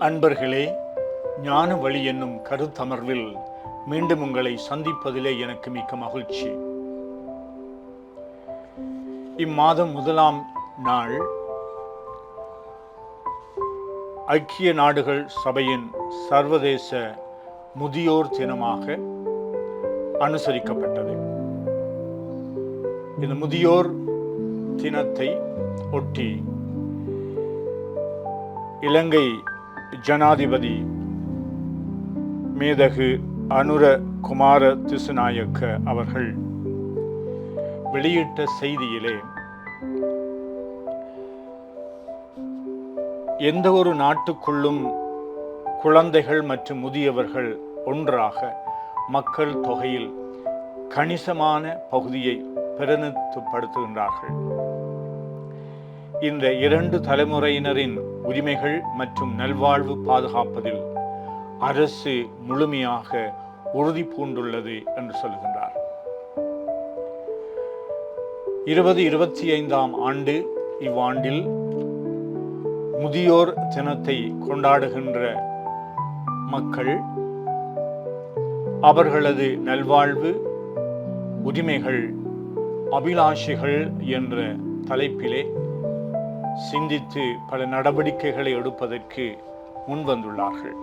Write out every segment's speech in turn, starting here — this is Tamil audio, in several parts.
அன்பர்களே, ஞான வழி என்னும் கருத்தமர்வில் மீண்டும் உங்களை சந்திப்பதிலே எனக்கு மிக்க மகிழ்ச்சி. இம்மாதம் 1ஆம் நாள் ஐக்கிய நாடுகள் சபையின் சர்வதேச முதியோர் தினமாக அனுசரிக்கப்பட்டது. இந்த முதியோர் தினத்தை ஒட்டி இலங்கை ஜனாதிபதி மேதகு அனுர குமார திசுநாயக்க அவர்கள் வெளியிட்ட செய்தியிலே, எந்த ஒரு நாட்டுக்குள்ளும் குழந்தைகள் மற்றும் முதியவர்கள் ஒன்றாக மக்கள் தொகையில் கணிசமான பகுதியை பிரதிநிதித்துவப்படுத்துகின்றார்கள். இந்த 2 தலைமுறையினரின் உரிமைகள் மற்றும் நல்வாழ்வு பாதுகாப்பதில் அரசு முழுமையாக உறுதி பூண்டுள்ளது என்று சொல்கின்றார். 2025ஆம் ஆண்டு இவ்வாண்டில் முதியோர் தினத்தை கொண்டாடுகின்ற மக்கள் அவர்களது நல்வாழ்வு, உரிமைகள், அபிலாஷைகள் என்ற தலைப்பிலே சிந்தித்து பல நடவடிக்கைகளை எடுப்பதற்கு முன்வந்துள்ளார்கள்.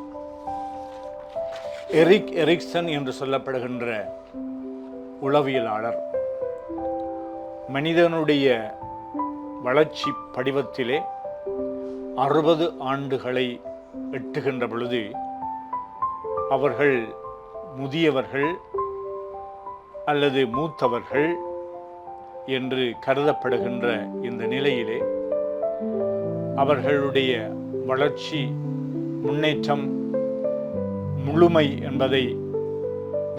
எரிக் எரிக்சன் என்று சொல்லப்படுகின்ற உளவியலாளர் மனிதனுடைய வளர்ச்சி படிவத்திலே 60 ஆண்டுகளை எட்டுகின்ற பொழுது அவர்கள் முதியவர்கள் அல்லது மூத்தவர்கள் என்று கருதப்படுகின்ற இந்த நிலையிலே அவர்களுடைய வளர்ச்சி, முன்னேற்றம், முழுமை என்பதை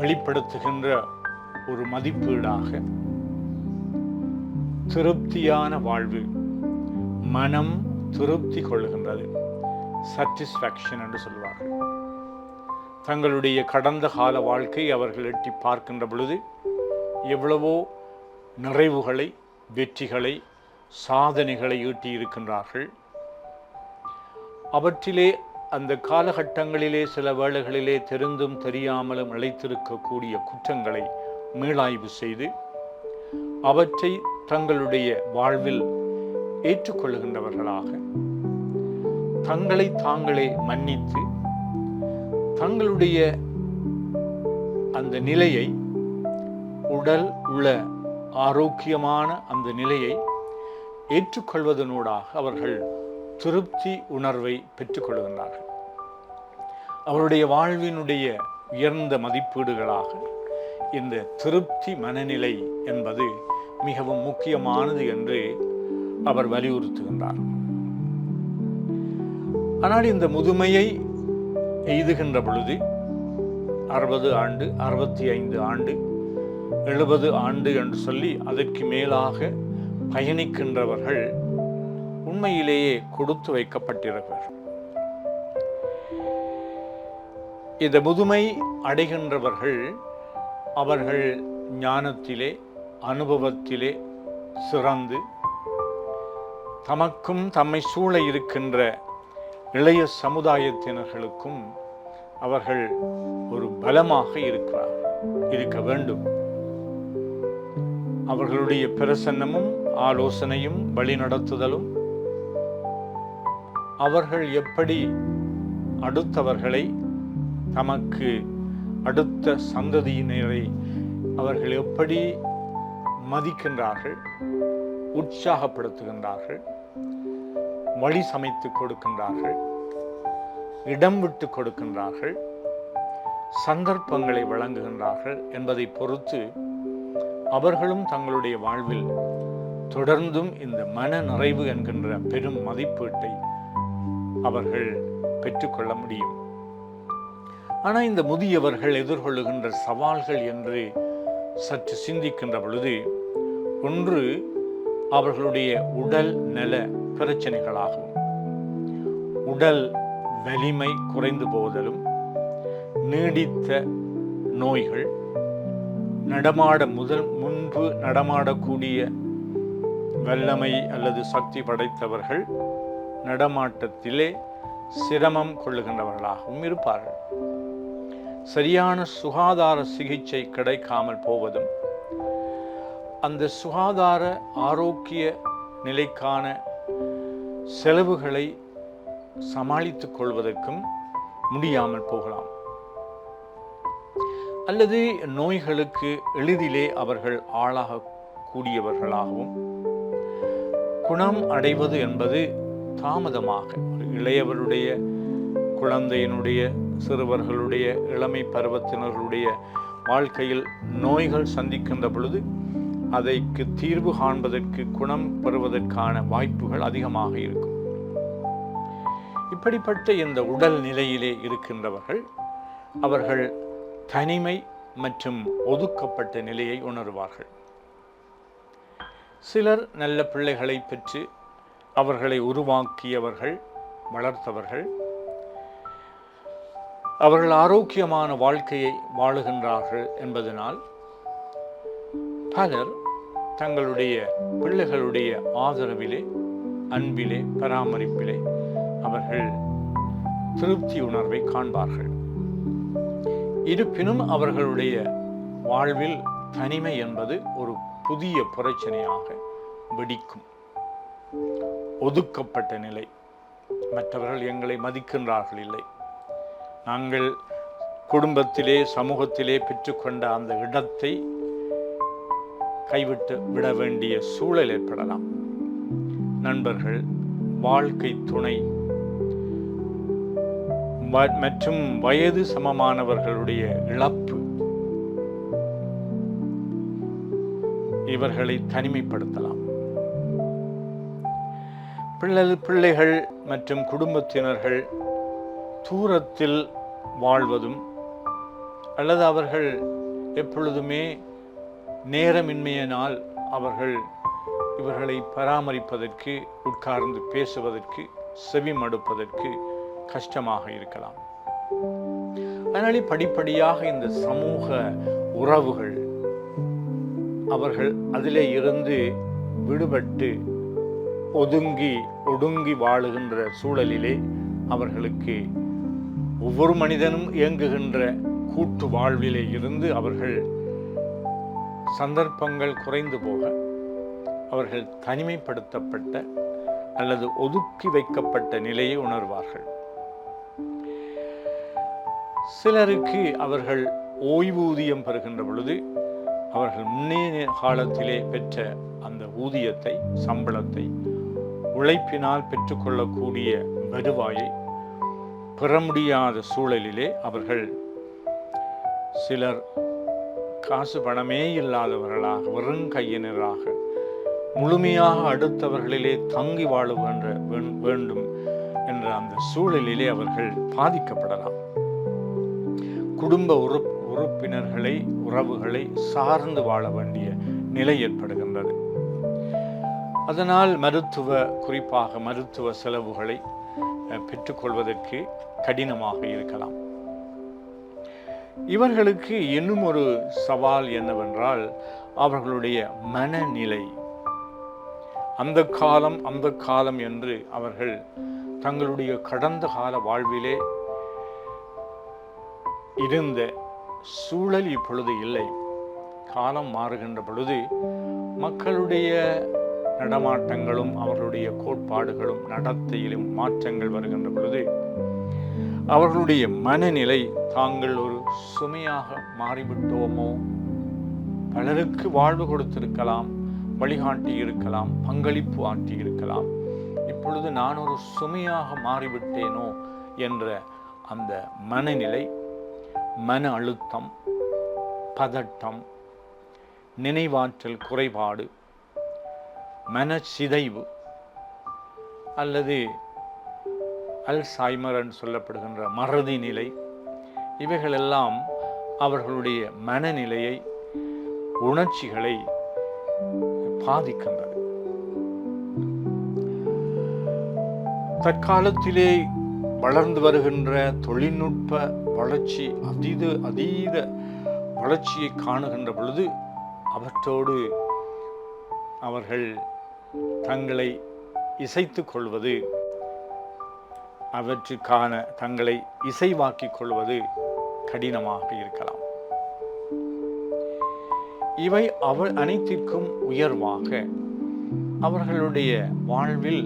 வெளிப்படுத்துகின்ற ஒரு மதிப்பீடாக திருப்தியான வாழ்வு, மனம் திருப்தி கொள்ளுகின்றது, சாட்டிஸ்ஃபேக்ஷன் என்று சொல்வார்கள். தங்களுடைய கடந்த கால வாழ்க்கை அவர்கள் எட்டி பார்க்கின்ற பொழுது எவ்வளவோ நிறைவுகளை, வெற்றிகளை, சாதனைகளை ஈட்டியிருக்கின்றார்கள். அவற்றிலே அந்த காலகட்டங்களிலே சில வேளைகளிலே தெரிந்தும் தெரியாமலும் இழைத்திருக்கக்கூடிய குற்றங்களை மீளாய்வு செய்து அவற்றை தங்களுடைய வாழ்வில் ஏற்றுக்கொள்ளுகின்றவர்களாக, தங்களை தாங்களே மன்னித்து தங்களுடைய அந்த நிலையை, உடல் உள்ள ஆரோக்கியமான அந்த நிலையை ஏற்றுக்கொள்வதனூடாக அவர்கள் திருப்தி உணர்வை பெற்றுக்கொள்கின்றார்கள். அவருடைய வாழ்வினுடைய உயர்ந்த மதிப்பீடுகளாக இந்த திருப்தி மனநிலை என்பது மிகவும் முக்கியமானது என்று அவர் வலியுறுத்துகின்றார். ஆனால் இந்த முதுமையை எய்துகின்ற பொழுது 60 ஆண்டு, 65 ஆண்டு, 70 ஆண்டு என்று சொல்லி அதற்கு மேலாக பயணிக்கின்றவர்கள் உண்மையிலேயே கொடுத்து வைக்கப்பட்டிருக்கிறார்கள். இந்த முதுமை அடைகின்றவர்கள் அவர்கள் ஞானத்திலே, அனுபவத்திலே சிறந்து தமக்கும் தம்மை சூழ இருக்கின்ற இளைய சமுதாயத்தினர்களுக்கும் அவர்கள் ஒரு பலமாக இருக்க வேண்டும். அவர்களுடைய பிரசன்னமும் ஆலோசனையும் வழிநடத்துதலும் அவர்கள் எப்படி அடுத்தவர்களை, தமக்கு அடுத்த சந்ததியினரை அவர்கள் எப்படி மதிக்கின்றார்கள், உற்சாகப்படுத்துகின்றார்கள், வழி சமைத்து கொடுக்கின்றார்கள், இடம் விட்டு கொடுக்கின்றார்கள், சந்தர்ப்பங்களை வழங்குகின்றார்கள் என்பதை பொறுத்து அவர்களும் தங்களுடைய வாழ்வில் தொடர்ந்தும் இந்த மன நிறைவு என்கின்ற பெரும் மதிப்பீட்டை அவர்கள் பெற்றுக்கொள்ள முடியும். ஆனால் இந்த முதியவர்கள் எதிர்கொள்ளுகின்ற சவால்கள் என்று சற்று சிந்திக்கின்ற பொழுது, ஒன்று அவர்களுடைய உடல் நல பிரச்சனைகளாகவும், உடல் வலிமை குறைந்து போவதிலும், நீடித்த நோய்கள், முன்பு நடமாடக்கூடிய வல்லமை அல்லது சக்தி படைத்தவர்கள் நடமாட்டத்திலே சிரமம் கொள்ளுகின்றவர்களாகவும் இருப்பார்கள். சரியான சுகாதார சிகிச்சை கிடைக்காமல் போவதும், அந்த சுகாதார ஆரோக்கிய நிலைக்கான செலவுகளை சமாளித்துக் கொள்வதற்கும் முடியாமல் போகலாம். அல்லது நோய்களுக்கு எளிதிலே அவர்கள் ஆளாகக்கூடியவர்களாகவும், குணம் அடைவது என்பது தாமதமாக, இளையவருடைய குழந்தையினுடைய சிறுவர்களுடைய இளமை பருவத்தினர்களுடைய வாழ்க்கையில் நோய்கள் சந்திக்கின்ற பொழுது அதைக்கு தீர்வு காண்பதற்கு, குணம் பெறுவதற்கான வாய்ப்புகள் அதிகமாக இருக்கும். இப்படிப்பட்ட இந்த உடல் நிலையிலே இருக்கின்றவர்கள் அவர்கள் தனிமை மற்றும் ஒதுக்கப்பட்ட நிலையை உணர்வார்கள். சிலர் நல்ல பிள்ளைகளை பெற்று அவர்களை உருவாக்கியவர்கள், வளர்த்தவர்கள், அவர்கள் ஆரோக்கியமான வாழ்க்கையை வாழுகின்றார்கள் என்பதனால் பலர் தங்களுடைய பிள்ளைகளுடைய ஆதரவிலே, அன்பிலே, பராமரிப்பிலே அவர்கள் திருப்தி உணர்வை காண்பார்கள். இருப்பினும் அவர்களுடைய வாழ்வில் தனிமை என்பது ஒரு புதிய பிரச்சனையாக வெடிக்கும். ஒதுக்கப்பட்ட நிலை, மற்றவர்கள் எங்களை மதிக்கின்றார்கள் இல்லை, நாங்கள் குடும்பத்திலே சமூகத்திலே பெற்றுக்கொண்ட அந்த இடத்தை கைவிட்டு விட வேண்டிய சூழல் ஏற்படலாம். நண்பர்கள், வாழ்க்கை துணை மற்றும் வயது சமமானவர்களுடைய இழப்பு இவர்களை தனிமைப்படுத்தலாம். பிள்ளைகள் மற்றும் குடும்பத்தினர்கள் தூரத்தில் வாழ்வதும், அல்லது அவர்கள் எப்பொழுதுமே நேரமின்மையினால் அவர்கள் இவர்களை பராமரிப்பதற்கு, உட்கார்ந்து பேசுவதற்கு, செவி மடுப்பதற்கு கஷ்டமாக இருக்கலாம். அதனாலே படிப்படியாக இந்த சமூக உறவுகள் அவர்கள் அதிலே இருந்து விடுபட்டு ஒடுங்கி வாழுகின்ற சூழலிலே அவர்களுக்கு ஒவ்வொரு மனிதனும் இயங்குகின்ற கூட்டு வாழ்விலே இருந்து அவர்கள் சந்தர்ப்பங்கள் குறைந்து போக அவர்கள் தனிமைப்படுத்தப்பட்ட அல்லது ஒதுக்கி வைக்கப்பட்ட நிலையை உணர்வார்கள். சிலருக்கு அவர்கள் ஓய்வூதியம் பெறுகின்ற பொழுது அவர்கள் முன்னே காலத்திலே பெற்ற அந்த ஊதியத்தை, சம்பளத்தை, உழைப்பினால் பெற்றுக்கொள்ளக்கூடிய வருவாயை பெற முடியாத சூழலிலே அவர்கள் சிலர் காசு பணமே இல்லாதவர்களாக, வெறும் கையினராக, முழுமையாக அடுத்தவர்களிலே தங்கி வாழுகின்ற வேண்டும் என்ற அந்த சூழலிலே அவர்கள் பாதிக்கப்படலாம். குடும்ப உறுப்பினர்களை, உறவுகளை சார்ந்து வாழ வேண்டிய நிலை ஏற்படுகின்றது. அதனால் குறிப்பாக மருத்துவ செலவுகளை பெற்றுக்கொள்வதற்கு கடினமாக இருக்கலாம். இவர்களுக்கு இன்னும் ஒரு சவால் என்னவென்றால் அவர்களுடைய மனநிலை. அந்த காலம் என்று அவர்கள் தங்களுடைய கடந்த கால வாழ்விலே இருந்த சூழல் இப்பொழுது இல்லை. காலம் மாறுகின்ற பொழுது மக்களுடைய நடமாட்டங்களும் அவர்களுடைய கோட்பாடுகளும் நடத்தையிலும் மாற்றங்கள் வருகின்ற பொழுது அவர்களுடைய மனநிலை தாங்கள் ஒரு சுமையாக மாறிவிட்டோமோ, பலருக்கு வாழ்வு கொடுத்திருக்கலாம், வழிகாட்டி இருக்கலாம், பங்களிப்பு ஆற்றி இருக்கலாம், இப்பொழுது நான் ஒரு சுமையாக மாறிவிட்டேனோ என்ற அந்த மனநிலை, மன அழுத்தம், பதட்டம், நினைவாற்றல் குறைபாடு, மனச்சிதைவு அல்லது அல்சைமர் என்று சொல்லப்படுகின்ற மறதி நிலை, இவைகளெல்லாம் அவர்களுடைய மனநிலையை, உணர்ச்சிகளை பாதிக்கின்றது. தற்காலத்திலே வளர்ந்து வருகின்ற தொழில்நுட்ப வளர்ச்சி, அதீத வளர்ச்சியை காணுகின்ற பொழுது அவற்றோடு அவர்கள் தங்களை இசைத்துக் கொள்வது அவற்றுக்கான தங்களை இசைவாக்கிக் கொள்வது கடினமாக இருக்கலாம். இவை அனைத்திற்கும் உயர்வாக அவர்களுடைய வாழ்வில்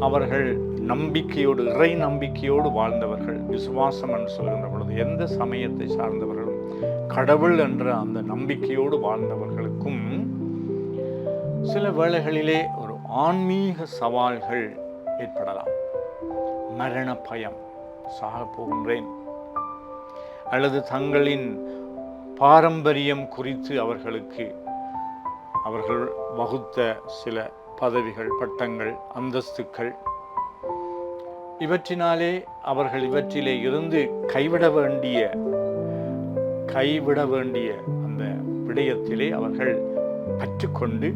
அவர்கள் நம்பிக்கையோடு, இறை நம்பிக்கையோடு வாழ்ந்தவர்கள். விசுவாசம் என்று சொல்கின்ற பொழுது எந்த சமயத்தை சார்ந்தவர்களும் கடவுள் என்ற அந்த நம்பிக்கையோடு வாழ்ந்தவர்களுக்கும் சில வேளைகளிலே ஒரு ஆன்மீக சவால்கள் ஏற்படலாம். மரண பயம், சாக போகின்றேன், அல்லது தங்களின் பாரம்பரியம் குறித்து அவர்கள் வகுத்த சில பதவிகள், பட்டங்கள், அந்தஸ்துக்கள், இவற்றினாலே அவர்கள் இவற்றிலே இருந்து கைவிட வேண்டிய அந்த விடயத்திலே அவர்கள் பற்றுக்கொண்டு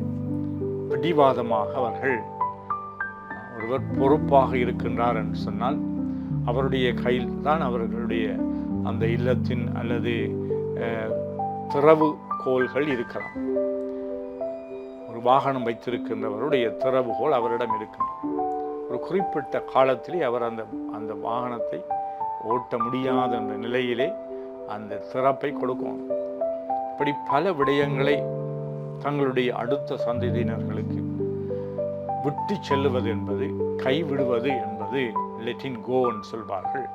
பிடிவாதமாக ஒருவர் பொறுப்பாக இருக்கின்றார் என்று சொன்னால் அவருடைய கையில் தான் அவர்களுடைய அந்த இல்லத்தின் அல்லது திறவுகோல்கள் இருக்கலாம். ஒரு வாகனம் வைத்திருக்கின்றவருடைய திறவுகோல் அவரிடம் இருக்கின்றது. ஒரு குறிப்பிட்ட காலத்திலே அவர் அந்த வாகனத்தை ஓட்ட முடியாத அந்த நிலையிலே அந்த திறப்பை கொடுக்கணும். இப்படி பல விடயங்களை தங்களுடைய அடுத்த சந்ததியினர்களுக்கு விட்டு செல்லுவது என்பது, கைவிடுவது என்பது, லெட்டின் கோன்னு சொல்வார்கள்,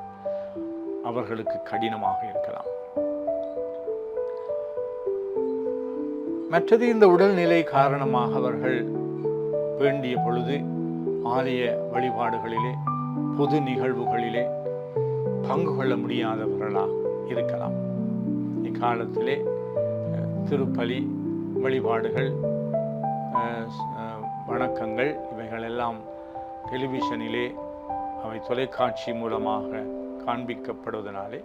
அவர்களுக்கு கடினமாக இருக்கலாம். மற்றது இந்த உடல்நிலை காரணமாக அவர்கள் வேண்டிய பொழுது ஆலய வழிபாடுகளிலே, பொது நிகழ்வுகளிலே பங்கு கொள்ள முடியாதவர்களாக இருக்கலாம். இக்காலத்திலே திருப்பலி வழிபாடுகள், வணக்கங்கள், இவைகளெல்லாம் டெலிவிஷனிலே, அவை தொலைக்காட்சி மூலமாக காண்பிக்கப்படுவதனாலே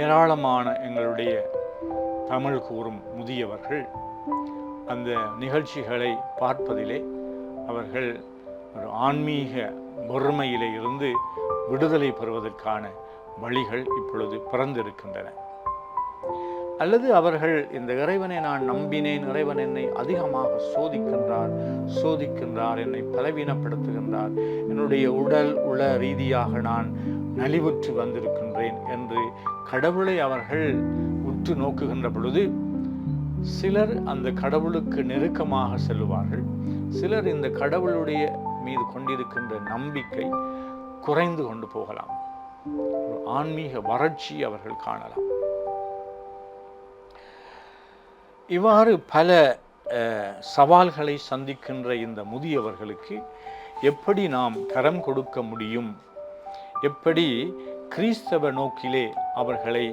ஏராளமான எங்களுடைய தமிழ் கூறும் முதியவர்கள் அந்த நிகழ்ச்சிகளை பார்ப்பதிலே அவர்கள் ஒரு ஆன்மீக வறுமையிலே இருந்து விடுதலை பெறுவதற்கான வழிகள் இப்பொழுது பிறந்திருக்கின்றன. அல்லது அவர்கள் இந்த இறைவனை நான் நம்பினேன், இறைவன் என்னை அதிகமாக சோதிக்கின்றார், என்னை பலவீனப்படுத்துகின்றார், என்னுடைய உள ரீதியாக நான் நலிவுற்று வந்திருக்கின்றேன் என்று கடவுளை அவர்கள் உற்று நோக்குகின்ற பொழுது சிலர் அந்த கடவுளுக்கு நெருக்கமாக செல்லுவார்கள். சிலர் இந்த கடவுளுடைய மீது கொண்டிருக்கின்ற நம்பிக்கை குறைந்து கொண்டு போகலாம். ஒரு ஆன்மீக வறட்சி அவர்கள் காணலாம். இவ்வாறு பல சவால்களை சந்திக்கின்ற இந்த முதியவர்களுக்கு எப்படி நாம் கரம் கொடுக்க முடியும், எப்படி கிறிஸ்தவ நோக்கிலே அவர்களை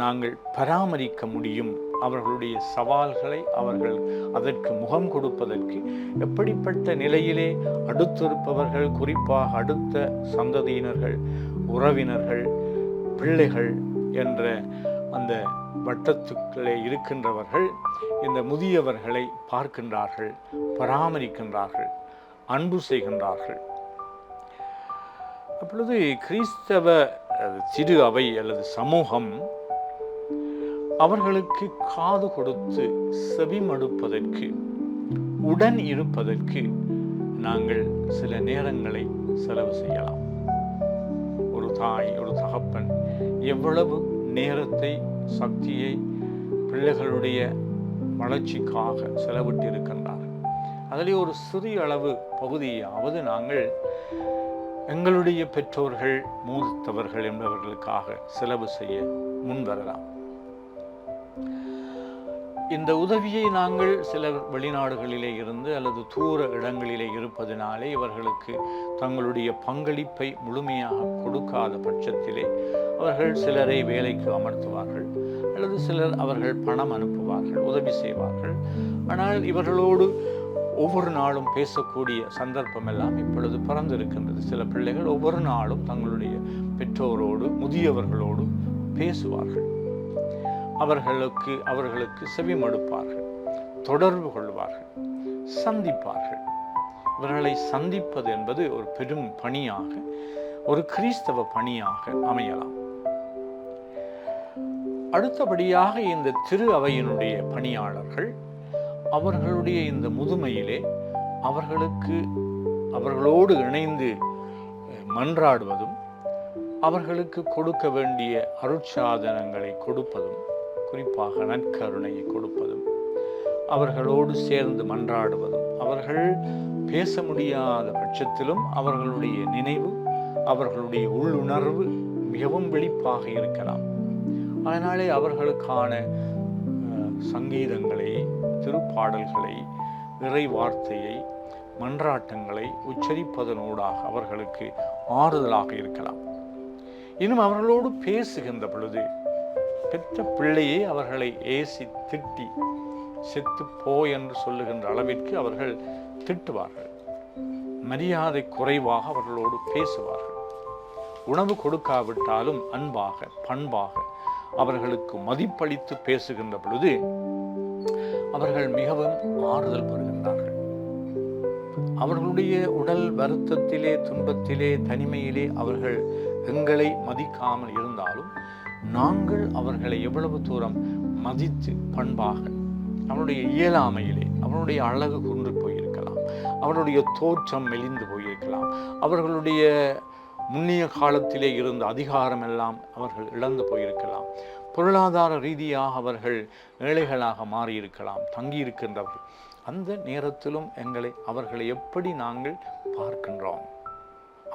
நாங்கள் பராமரிக்க முடியும், அவர்களுடைய சவால்களை அவர்கள் அதற்கு முகம் கொடுப்பதற்கு எப்படிப்பட்ட நிலையிலே அடுத்திருப்பவர்கள், குறிப்பாக அடுத்த சந்ததியினர்கள், உறவினர்கள், பிள்ளைகள் என்ற அந்த வட்டத்துக்களே இருக்கின்றவர்கள் இந்த முதியவர்களை பார்க்கின்றார்கள், பராமரிக்கின்றார்கள், அன்பு செய்கின்றார்கள். அப்பொழுது கிறிஸ்தவ சிறு அவை அல்லது சமூகம் அவர்களுக்கு காது கொடுத்து செவிமடுப்பதற்கு, உடன் இருப்பதற்கு நாங்கள் சில நேரங்களை செலவு செய்யலாம். ஒரு தாய், ஒரு தகப்பன் எவ்வளவு நேரத்தை, சக்தியை பிள்ளைகளுடைய வளர்ச்சிக்காக செலவிட்டு இருக்கின்றார், அதிலே ஒரு சிறிய அளவு பகுதியாவது நாங்கள் எங்களுடைய பெற்றோர்கள், மூத்தவர்கள் என்பவர்களுக்காக செலவு செய்ய முன்வரலாம். இந்த உதவியை நாங்கள் சில வெளிநாடுகளிலே இருந்து அல்லது தூர இடங்களிலே இருப்பதினாலே இவர்களுக்கு தங்களுடைய பங்களிப்பை முழுமையாக கொடுக்காத பட்சத்திலே அவர்கள் சிலரை வேலைக்கு அமர்த்துவார்கள், அல்லது சிலர் அவர்கள் பணம் அனுப்புவார்கள், உதவி செய்வார்கள். ஆனால் இவர்களோடு ஒவ்வொரு நாளும் பேசக்கூடிய சந்தர்ப்பம் எல்லாம் இப்பொழுது பிறந்திருக்கின்றது. சில பிள்ளைகள் ஒவ்வொரு நாளும் தங்களுடைய பெற்றோரோடு, முதியவர்களோடு பேசுவார்கள், அவர்களுக்கு செவிமடுப்பார்கள், தொடர்பு கொள்வார்கள், சந்திப்பார்கள். இவர்களை சந்திப்பது என்பது ஒரு பெரும் பணியாக, ஒரு கிறிஸ்தவ பணியாக அமையலாம். அடுத்தபடியாக இந்த திரு அவையினுடைய பணியாளர்கள் அவர்களுடைய இந்த முதுமையிலே அவர்களோடு இணைந்து மன்றாடுவதும், அவர்களுக்கு கொடுக்க வேண்டிய அருட்சாதனங்களை கொடுப்பதும், குறிப்பாக நற்கருணையை கொடுப்பதும், அவர்களோடு சேர்ந்து மன்றாடுவதும், அவர்கள் பேச முடியாத பட்சத்திலும் அவர்களுடைய நினைவு, அவர்களுடைய உள்ளுணர்வு மிகவும் வெளிப்பாக இருக்கலாம். அதனாலே அவர்களுக்கான சங்கீதங்களை, திருப்பாடல்களை, இறை வார்த்தையை, மன்றாட்டங்களை உச்சரிப்பதனூடாக அவர்களுக்கு ஆறுதலாக இருக்கலாம். இன்னும் அவர்களோடு பேசுகின்ற பொழுது பெற்ற பிள்ளையை அவர்களை ஏசி திட்டி செத்து போ என்று சொல்லுகின்ற அளவிற்கு அவர்கள் திட்டுவார்கள். மரியாதை குறைவாக அவர்களோடு பேசுவார்கள். உணவு கொடுக்காவிட்டாலும் அன்பாக, பண்பாக அவர்களுக்கு மதிப்பளித்து பேசுகின்ற பொழுது அவர்கள் மிகவும் ஆறுதல் பெறுகின்றார்கள். அவர்களுடைய உடல் வருத்தத்திலே, துன்பத்திலே, தனிமையிலே அவர்கள் எங்களை மதிக்காமல் இருந்தாலும் நாங்கள் அவர்களை எவ்வளவு தூரம் மதித்து பண்பாக, அவனுடைய இயலாமையிலே அவனுடைய அழகு குன்று போயிருக்கலாம், அவனுடைய தோற்றம் மெலிந்து போயிருக்கலாம், அவர்களுடைய முன்னிய காலத்திலே இருந்த அதிகாரம் எல்லாம் அவர்கள் இழந்து போயிருக்கலாம், பொருளாதார ரீதியாக அவர்கள் ஏழைகளாக மாறியிருக்கலாம், தங்கியிருக்கின்றவர்கள். அந்த நேரத்திலும் அவர்களை எப்படி நாங்கள் பார்க்கின்றோம்?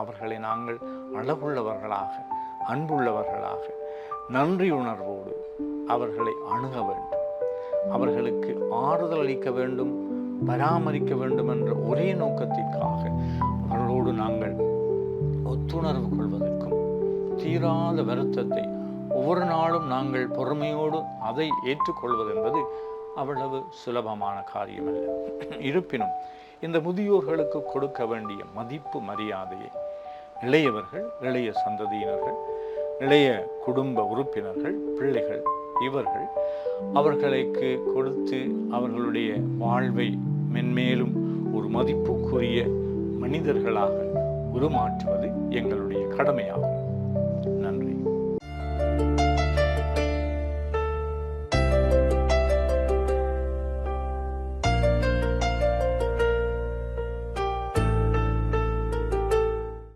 அவர்களை நாங்கள் அழகுள்ளவர்களாக, அன்புள்ளவர்களாக, நன்றி உணர்வோடு அவர்களை அணுக வேண்டும். அவர்களுக்கு ஆறுதல் அளிக்க வேண்டும், பராமரிக்க வேண்டும் என்ற ஒரே நோக்கத்திற்காக அவர்களோடு நாங்கள் ஒத்துணர்வு கொள்வதற்கும், தீராத வருத்தத்தை ஒவ்வொரு நாளும் நாங்கள் பொறுமையோடு அதை ஏற்றுக்கொள்வது என்பது அவ்வளவு சுலபமான காரியமல்ல. இருப்பினும் இந்த முதியோர்களுக்கு கொடுக்க வேண்டிய மதிப்பு, மரியாதையை இளையவர்கள், இளைய சந்ததியினர்கள், இளைய குடும்ப உறுப்பினர்கள், பிள்ளைகள், இவர்கள் அவர்களுக்கு கொடுத்து அவர்களுடைய வாழ்வை மென்மேலும் ஒரு மதிப்புக்குரிய மனிதர்களாக உருமாற்றுவது எங்களுடைய கடமையாகும். நன்றி.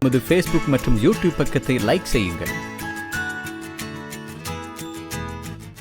நமது ஃபேஸ்புக் மற்றும் யூடியூப் பக்கத்தை லைக் செய்யுங்கள்.